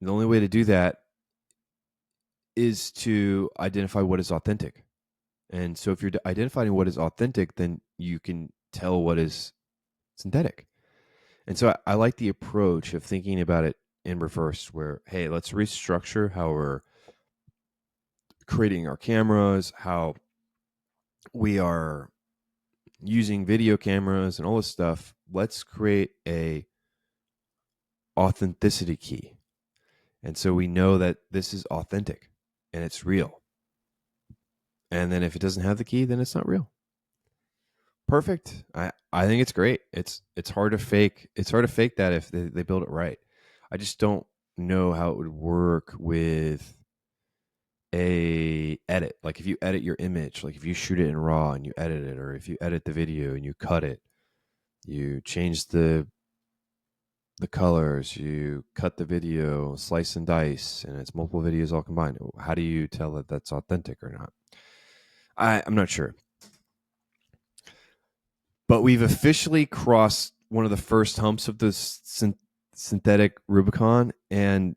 The only way to do that is to identify what is authentic. And so if you're identifying what is authentic, then you can tell what is synthetic. And so I like the approach of thinking about it in reverse, where, hey, let's restructure how we're creating our cameras, how we are using video cameras and all this stuff. Let's create a authenticity key. And so we know that this is authentic and it's real. And then if it doesn't have the key, then it's not real. Perfect. I think it's great. It's hard to fake. It's hard to fake that if they build it right. I just don't know how it would work with a edit. Like if you edit your image, like if you shoot it in RAW and you edit it, or if you edit the video and you cut it, you change the colors, you cut the video, slice and dice, and it's multiple videos all combined. How do you tell that that's authentic or not? I'm not sure. But we've officially crossed one of the first humps of the synthetic Rubicon, and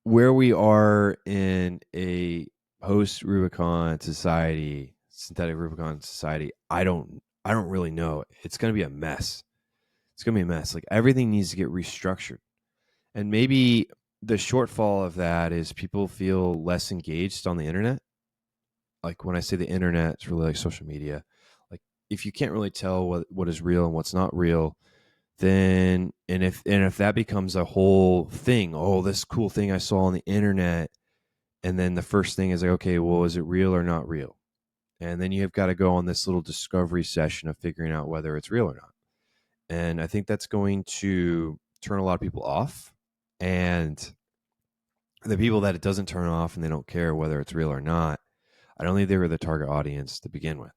where we are in a post Rubicon society, synthetic Rubicon society, I don't really know. It's going to be a mess. It's going to be a mess. Like everything needs to get restructured. And maybe the shortfall of that is people feel less engaged on the internet. Like when I say the internet, it's really like social media. Like if you can't really tell what is real and what's not real, then and if that becomes a whole thing, oh, this cool thing I saw on the internet, and then the first thing is like, okay, well, is it real or not real? And then you've got to go on this little discovery session of figuring out whether it's real or not. And I think that's going to turn a lot of people off. And the people that it doesn't turn off and they don't care whether it's real or not, I don't think they were the target audience to begin with.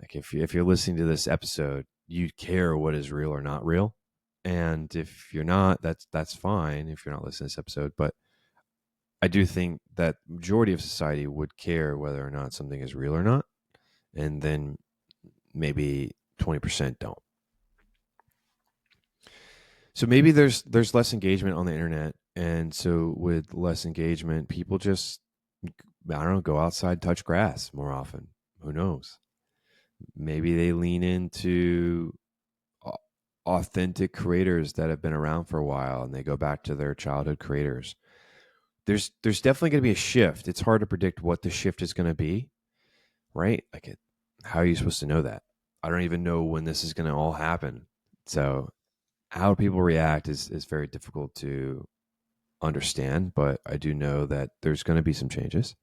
Like if you're listening to this episode, you care what is real or not real. And if you're not, that's fine if you're not listening to this episode. But I do think that majority of society would care whether or not something is real or not. And then maybe 20% don't. So maybe there's less engagement on the internet. And so with less engagement, people just, I don't know, go outside, touch grass more often. Who knows? Maybe they lean into authentic creators that have been around for a while and they go back to their childhood creators. There's definitely going to be a shift. It's hard to predict what the shift is going to be, right? Like how are you supposed to know that? I don't even know when this is going to all happen. So how people react is very difficult to understand, but I do know that there's going to be some changes.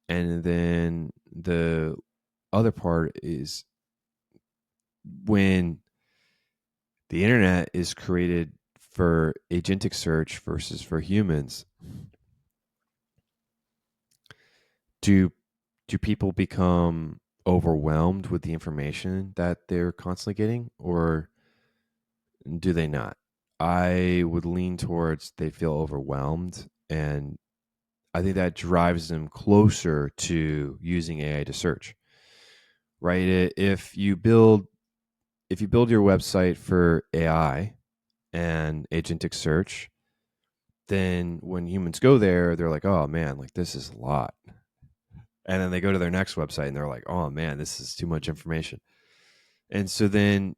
And then the other part is when the internet is created for agentic search versus for humans, do people become overwhelmed with the information that they're constantly getting, or do they not? I would lean towards they feel overwhelmed, and I think that drives them closer to using AI to search. Right? If you build your website for AI and agentic search, then when humans go there, they're like, oh man, like this is a lot. And then they go to their next website and they're like, oh man, this is too much information. And so then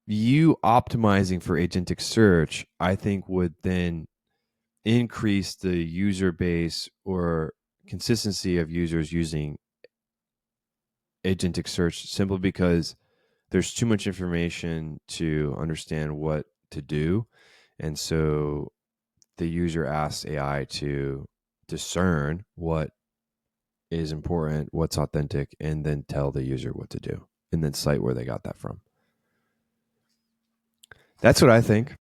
you optimizing for agentic search, I think would then increase the user base or consistency of users using agentic search simply because there's too much information to understand what to do. And so the user asks AI to discern what is important, what's authentic, and then tell the user what to do, and then cite where they got that from. That's what I think.